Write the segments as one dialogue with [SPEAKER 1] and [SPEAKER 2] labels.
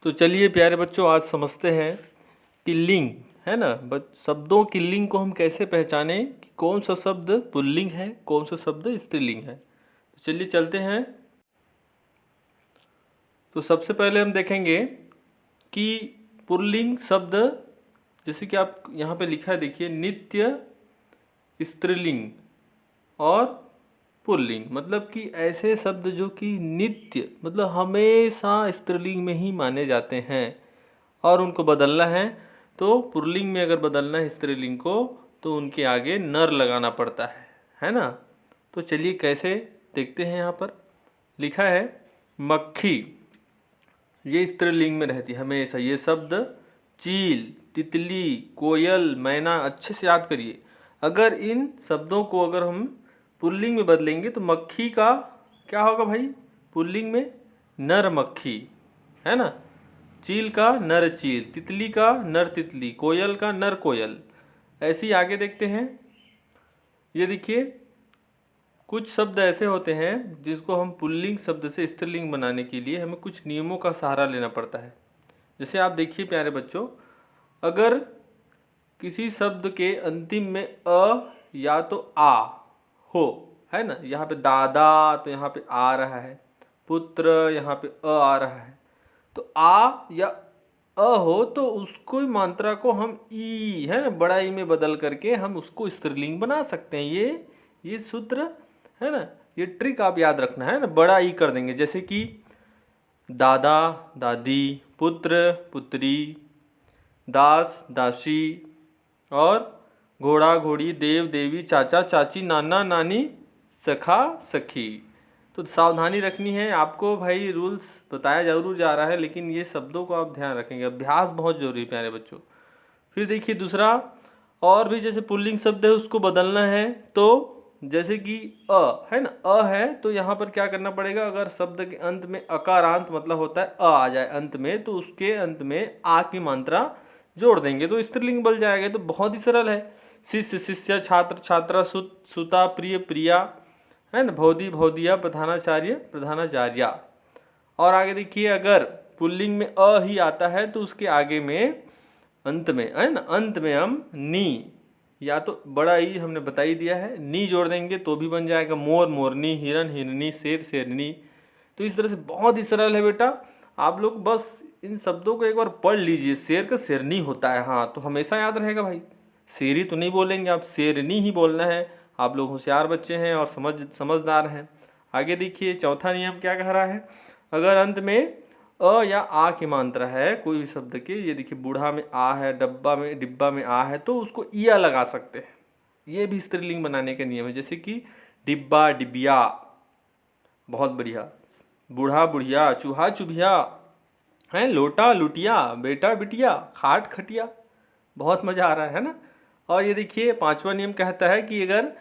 [SPEAKER 1] तो चलिए प्यारे बच्चों, आज समझते हैं कि लिंग है ना, शब्दों की लिंग को हम कैसे पहचानें कि कौन सा शब्द पुल्लिंग है, कौन सा शब्द स्त्रीलिंग है। तो चलिए चलते हैं। तो सबसे पहले हम देखेंगे कि पुल्लिंग शब्द, जैसे कि आप यहाँ पे लिखा है, देखिए, नित्य स्त्रीलिंग और पुल्लिंग, मतलब कि ऐसे शब्द जो कि नित्य मतलब हमेशा स्त्रीलिंग में ही माने जाते हैं और उनको बदलना है तो पुल्लिंग में अगर बदलना है स्त्रीलिंग को तो उनके आगे नर लगाना पड़ता है ना। तो चलिए कैसे देखते हैं। यहाँ पर लिखा है मक्खी, ये स्त्रीलिंग में रहती है हमेशा। ये शब्द चील, तितली, कोयल, मैना, अच्छे से याद करिए। अगर इन शब्दों को अगर हम पुल्लिंग में बदलेंगे तो मक्खी का क्या होगा भाई, पुल्लिंग में नर मक्खी, है ना। चील का नर चील, तितली का नर तितली, कोयल का नर कोयल। ऐसे ही आगे देखते हैं। ये देखिए, कुछ शब्द ऐसे होते हैं जिसको हम पुल्लिंग शब्द से स्त्रीलिंग बनाने के लिए हमें कुछ नियमों का सहारा लेना पड़ता है। जैसे आप देखिए प्यारे बच्चों, अगर किसी शब्द के अंतिम में अ या तो आ हो, है ना, यहाँ पे दादा तो यहाँ पे आ रहा है, पुत्र यहाँ पे अ आ रहा है, तो आ या अ हो तो उसको मात्रा को हम ई, है ना, बड़ा ई में बदल करके हम उसको स्त्रीलिंग बना सकते हैं। ये सूत्र है ना, ये ट्रिक आप याद रखना है ना, बड़ा ई कर देंगे। जैसे कि दादा दादी, पुत्र पुत्री, दास दासी, और घोड़ा घोड़ी, देव देवी, चाचा चाची, नाना नानी, सखा सखी। तो सावधानी रखनी है आपको भाई, रूल्स बताया जरूर जा रहा है लेकिन ये शब्दों को आप ध्यान रखेंगे। अभ्यास बहुत जरूरी है प्यारे बच्चों। फिर देखिए दूसरा, और भी जैसे पुल्लिंग शब्द है उसको बदलना है तो जैसे कि अ है ना, अ है तो यहाँ पर क्या करना पड़ेगा, अगर शब्द के अंत में अकारांत मतलब होता है अ आ जाए अंत में तो उसके अंत में आ की मात्रा जोड़ देंगे तो स्त्रीलिंग बन जाएगा। तो बहुत ही सरल है। शिष्य शिष्य, छात्र छात्रा, सुत सुता, प्रिय प्रिया, है ना, भौदी भौदिया, प्रधानाचार्य प्रधानाचार्या। और आगे देखिए, अगर पुल्लिंग में अ ही आता है तो उसके आगे में अंत में, है ना, अंत में हम नी या तो बड़ा ई हमने बता ही दिया है, नी जोड़ देंगे तो भी बन जाएगा मोर मोरनी, हिरन हिरनी, शेर शेरनी। तो इस तरह से बहुत ही सरल है बेटा। आप लोग बस इन शब्दों को एक बार पढ़ लीजिए। शेर का शेरनी होता है, हाँ, तो हमेशा याद रहेगा भाई। शेरी तो नहीं बोलेंगे आप, शेरनी ही बोलना है। आप लोग होशियार बच्चे हैं और समझदार हैं। आगे देखिए चौथा नियम क्या कह रहा है, अगर अंत में अ या आ की मात्रा है कोई भी शब्द के, ये देखिए बूढ़ा में आ है, डिब्बा में आ है तो उसको इया लगा सकते हैं। ये भी स्त्रीलिंग बनाने का नियम है। जैसे कि डिब्बा डिबिया, बहुत बढ़िया, बूढ़ा बुढ़िया, चूहा चुभिया, है लोटा लुटिया, बेटा बिटिया, खाट खटिया। बहुत मज़ा आ रहा है ना। और ये देखिए पांचवा नियम कहता है कि अगर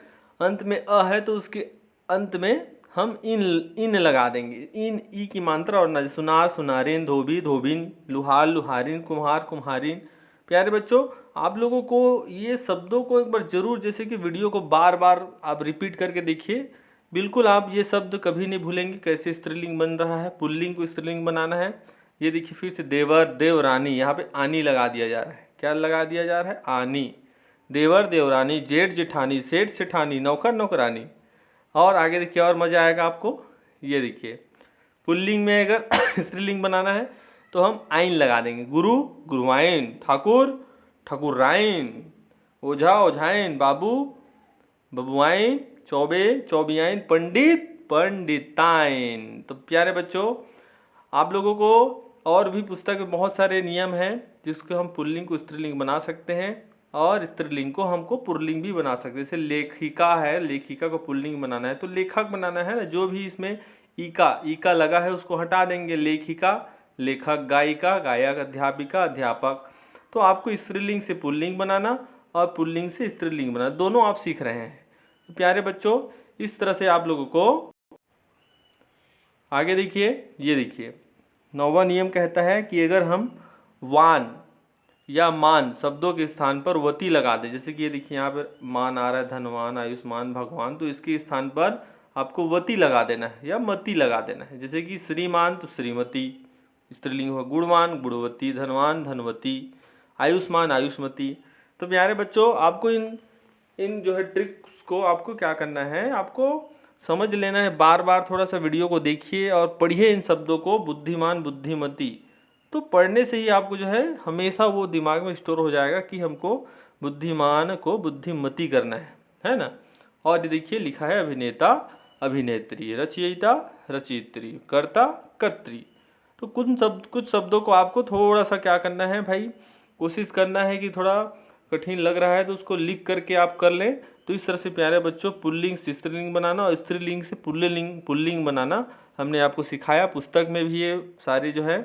[SPEAKER 1] अंत में अ है तो उसके अंत में हम इन लगा देंगे। इन ई की मात्रा और ना, सुनार सुनारिन, धोबी धोबिन, लुहार लुहारिन, कुम्हार कुम्हारिन। प्यारे बच्चों, आप लोगों को ये शब्दों को एक बार जरूर, जैसे कि वीडियो को बार बार आप रिपीट करके देखिए, बिल्कुल आप ये शब्द कभी नहीं भूलेंगे कैसे स्त्रीलिंग बन रहा है, पुल्लिंग को स्त्रीलिंग बनाना है। ये देखिए फिर से देवर देवरानी, यहाँ पे आनी लगा दिया जा रहा है। क्या लगा दिया जा रहा है, आनी। देवर देवरानी, जेठ जेठानी, सेठ सेठानी, नौकर नौकरानी। और आगे देखिए और मज़ा आएगा आपको। ये देखिए पुल्लिंग में अगर स्त्रीलिंग बनाना है तो हम आइन लगा देंगे। गुरु गुरुआइन, ठाकुर ठाकुराइन, ओझा ओझाइन, बाबू बबुआइन, चौबे चौबियाइन, पंडित पंडिताइन। तो प्यारे बच्चों, आप लोगों को और भी पुस्तक में बहुत सारे नियम हैं जिसको हम पुल्लिंग को स्त्रीलिंग बना सकते हैं और स्त्रीलिंग को हमको पुल्लिंग भी बना सकते हैं। जैसे लेखिका है, लेखिका को पुल्लिंग बनाना है तो लेखक बनाना है ना, जो भी इसमें ईका ईका लगा है उसको हटा देंगे। लेखिका लेखक, गायिका गायक, अध्यापिका अध्यापक। तो आपको स्त्रीलिंग से पुल्लिंग बनाना और पुल्लिंग से स्त्रीलिंग बनाना दोनों आप सीख रहे हैं। तो प्यारे बच्चों, इस तरह से आप लोगों को आगे देखिए। ये देखिए नौवां नियम कहता है कि अगर हम वान या मान शब्दों के स्थान पर वती लगा दें, जैसे कि ये देखिए यहाँ पर मान आ रहा है, धनवान आयुष्मान भगवान, तो इसके स्थान पर आपको वती लगा देना है या मती लगा देना है। जैसे कि श्रीमान तो श्रीमती, स्त्रीलिंग हुआ गुणवान गुणवती, धनवान धनवती, आयुष्मान आयुष्मती। तो प्यारे बच्चों, आपको इन जो है ट्रिक्स को आपको क्या करना है, आपको समझ लेना है। बार बार थोड़ा सा वीडियो को देखिए और पढ़िए इन शब्दों को, बुद्धिमान बुद्धिमती। तो पढ़ने से ही आपको जो है हमेशा वो दिमाग में स्टोर हो जाएगा कि हमको बुद्धिमान को बुद्धिमती करना है ना। और ये देखिए लिखा है अभिनेता अभिनेत्री, रचयिता रचयित्री, कर्ता कर्त्री। तो कुछ शब्दों को आपको थोड़ा सा क्या करना है भाई, कोशिश करना है कि थोड़ा कठिन लग रहा है तो उसको लिख करके आप कर लें। तो इस तरह से प्यारे बच्चों पुल्लिंग से स्त्रीलिंग बनाना और स्त्रीलिंग से पुल्लिंग बनाना हमने आपको सिखाया। पुस्तक में भी ये सारे जो है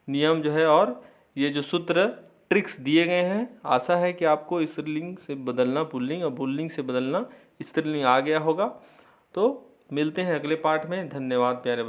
[SPEAKER 1] नियम जो है और ये जो सूत्र ट्रिक्स दिए गए हैं। आशा है कि आपको स्त्रीलिंग से बदलना पुल्लिंग और पुल्लिंग से बदलना स्त्रीलिंग आ गया होगा। तो मिलते हैं अगले पार्ट में। धन्यवाद प्यारे बच्चों।